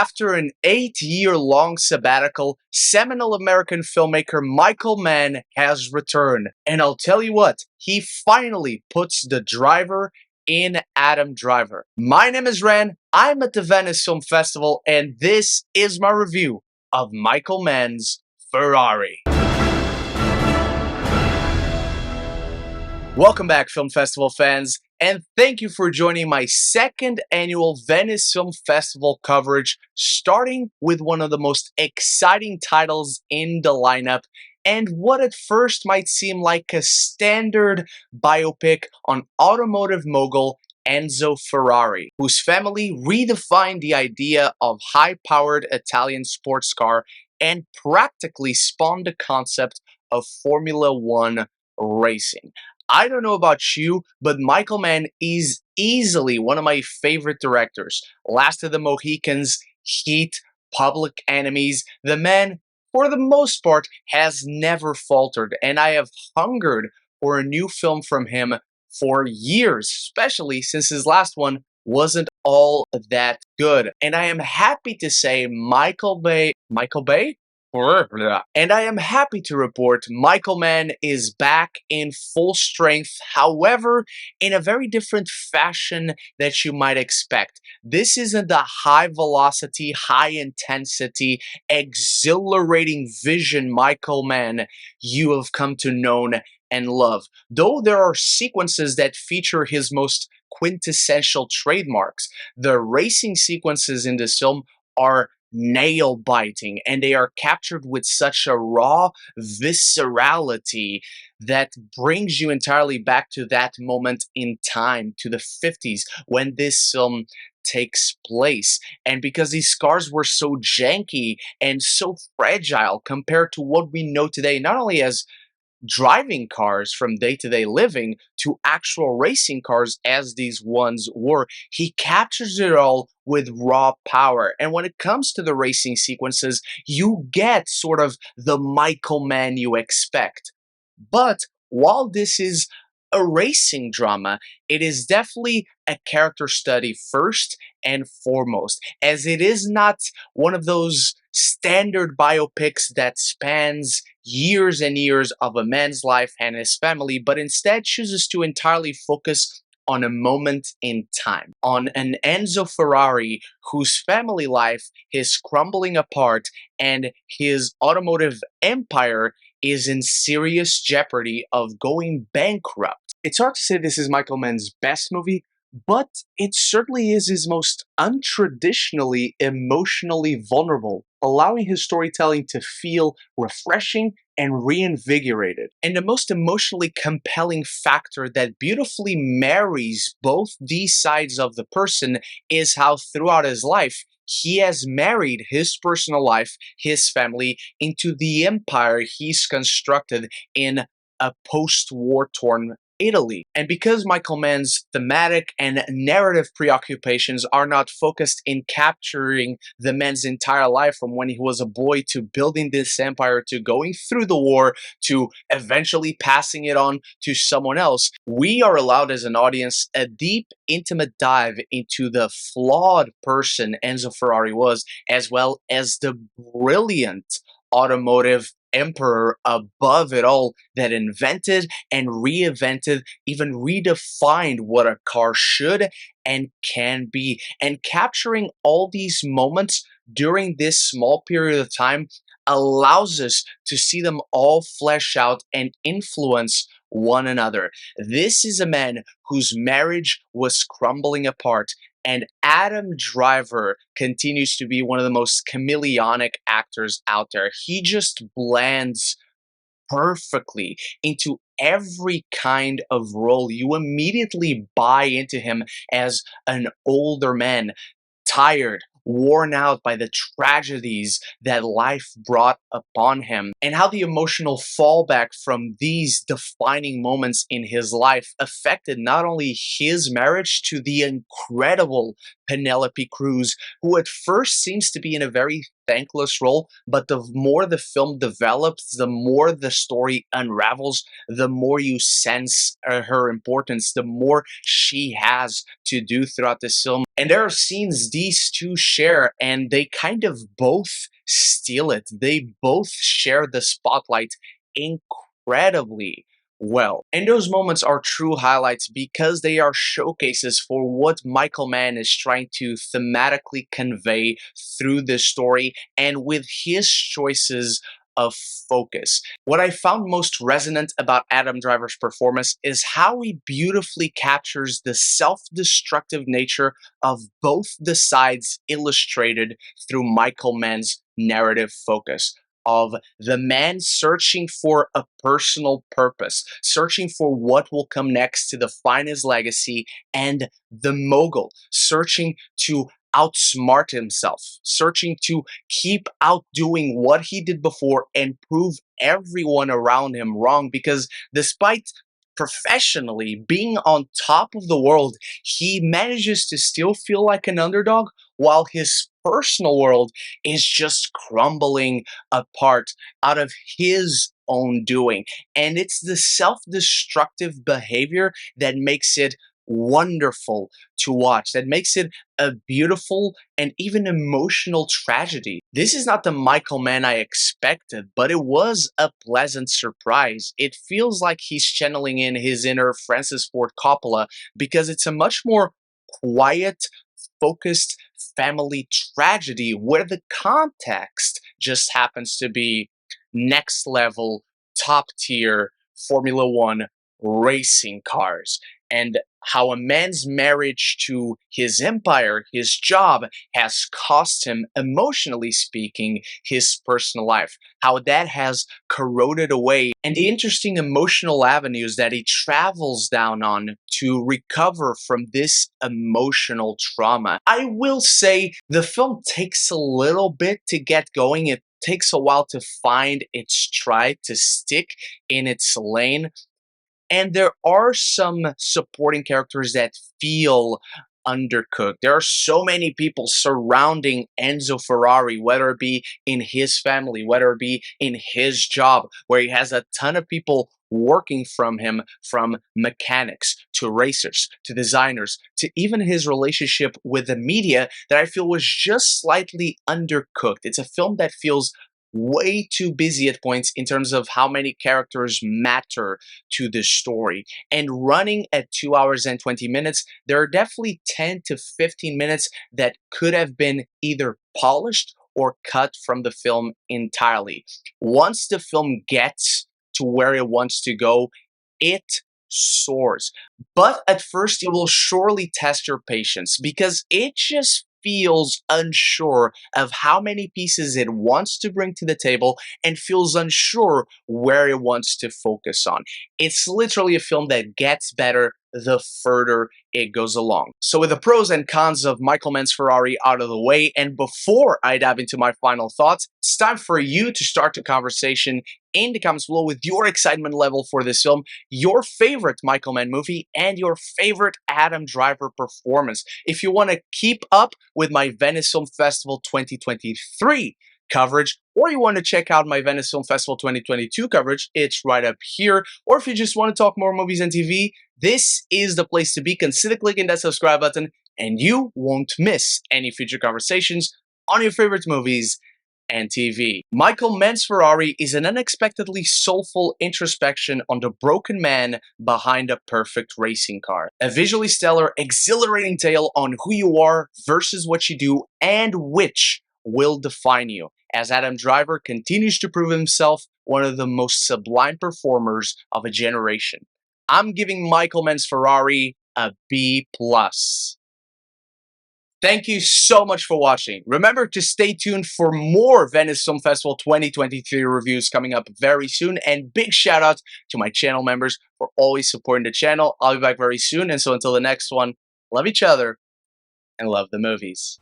After an 8-year-long sabbatical, seminal American filmmaker Michael Mann has returned. And I'll tell you what, he finally puts the driver in Adam Driver. My name is Ran, I'm at the Venice Film Festival, and this is my review of Michael Mann's Ferrari. Welcome back, Film Festival fans, and thank you for joining my second annual Venice Film Festival coverage, starting with one of the most exciting titles in the lineup, and what at first might seem like a standard biopic on automotive mogul Enzo Ferrari, whose family redefined the idea of high-powered Italian sports car and practically spawned the concept of Formula One racing. I don't know about you, but Michael Mann is easily one of my favorite directors. Last of the Mohicans, Heat, Public Enemies. The man, for the most part, has never faltered, and I have hungered for a new film from him for years, especially since his last one wasn't all that good. And I am happy to say Michael Bay? And I am happy to report Michael Mann is back in full strength, however, in a very different fashion that you might expect. This isn't the high velocity, high intensity, exhilarating vision Michael Mann you have come to know and love. Though there are sequences that feature his most quintessential trademarks, the racing sequences in this film are nail-biting, and they are captured with such a raw viscerality that brings you entirely back to that moment in time, to the 50s, when this film takes place. And because these cars were so janky and so fragile compared to what we know today, not only as driving cars from day-to-day living to actual racing cars as these ones were, he captures it all with raw power. And when it comes to the racing sequences, you get sort of the Michael Mann you expect. But while this is a racing drama, it is definitely a character study first and foremost, as it is not one of those standard biopics that spans years and years of a man's life and his family, but instead chooses to entirely focus on a moment in time, on an Enzo Ferrari whose family life is crumbling apart and his automotive empire is in serious jeopardy of going bankrupt. It's hard to say this is Michael Mann's best movie, but it certainly is his most untraditionally emotionally vulnerable, allowing his storytelling to feel refreshing and reinvigorated. And the most emotionally compelling factor that beautifully marries both these sides of the person is how throughout his life, he has married his personal life, his family, into the empire he's constructed in a post-war torn Italy. And because Michael Mann's thematic and narrative preoccupations are not focused in capturing the man's entire life from when he was a boy to building this empire to going through the war to eventually passing it on to someone else, we are allowed as an audience a deep, intimate dive into the flawed person Enzo Ferrari was, as well as the brilliant automotive emperor above it all that invented and reinvented, even redefined what a car should and can be. And capturing all these moments during this small period of time allows us to see them all flesh out and influence one another. This is a man whose marriage was crumbling apart, and Adam Driver continues to be one of the most chameleonic actors out there. He just blends perfectly into every kind of role. You immediately buy into him as an older man, tired, worn out by the tragedies that life brought upon him, and how the emotional fallback from these defining moments in his life affected not only his marriage to the incredible Penelope Cruz, who at first seems to be in a very thankless role, but the more the film develops, the more the story unravels, the more you sense her importance, the more she has to do throughout this film. And there are scenes these two share, and they kind of both steal it. They both share the spotlight incredibly well. And those moments are true highlights because they are showcases for what Michael Mann is trying to thematically convey through this story and with his choices of focus. What I found most resonant about Adam Driver's performance is how he beautifully captures the self-destructive nature of both the sides illustrated through Michael Mann's narrative focus of the man searching for a personal purpose, searching for what will come next to define his legacy, and the mogul searching to outsmart himself, searching to keep outdoing what he did before and prove everyone around him wrong. Because despite professionally being on top of the world, he manages to still feel like an underdog while his personal world is just crumbling apart out of his own doing. And it's the self-destructive behavior that makes it wonderful to watch, that makes it a beautiful and even emotional tragedy. This is not the Michael Mann I expected, but it was a pleasant surprise. It feels like he's channeling in his inner Francis Ford Coppola because it's a much more quiet, focused family tragedy where the context just happens to be next level, top tier Formula One racing cars, and how a man's marriage to his empire, his job, has cost him, emotionally speaking, his personal life. How that has corroded away, and the interesting emotional avenues that he travels down on to recover from this emotional trauma. I will say the film takes a little bit to get going. It takes a while to find its stride, to stick in its lane. And there are some supporting characters that feel undercooked. There are so many people surrounding Enzo Ferrari, whether it be in his family, whether it be in his job, where he has a ton of people working from him, from mechanics to racers to designers to even his relationship with the media, that I feel was just slightly undercooked. It's a film that feels way too busy at points in terms of how many characters matter to the story. And running at 2 hours and 20 minutes, there are definitely 10 to 15 minutes that could have been either polished or cut from the film entirely. Once the film gets to where it wants to go, it soars. But at first, it will surely test your patience because it just feels unsure of how many pieces it wants to bring to the table and feels unsure where it wants to focus on. It's literally a film that gets better the further it goes along. So with the pros and cons of Michael Mann's Ferrari out of the way, and before I dive into my final thoughts, it's time for you to start the conversation in the comments below with your excitement level for this film, your favorite Michael Mann movie, and your favorite Adam Driver performance. If you want to keep up with my Venice Film Festival 2023 coverage, or you want to check out my Venice Film Festival 2022 coverage, it's right up here. Or if you just want to talk more movies and TV, this is the place to be. Consider clicking that subscribe button and you won't miss any future conversations on your favorite movies and TV. Michael Mann's Ferrari is an unexpectedly soulful introspection on the broken man behind a perfect racing car. A visually stellar, exhilarating tale on who you are versus what you do and which will define you, as Adam Driver continues to prove himself one of the most sublime performers of a generation. I'm giving Michael Mann's Ferrari a B+. Thank you so much for watching. Remember to stay tuned for more Venice Film Festival 2023 reviews coming up very soon. And big shout out to my channel members for always supporting the channel. I'll be back very soon. And so until the next one, love each other and love the movies.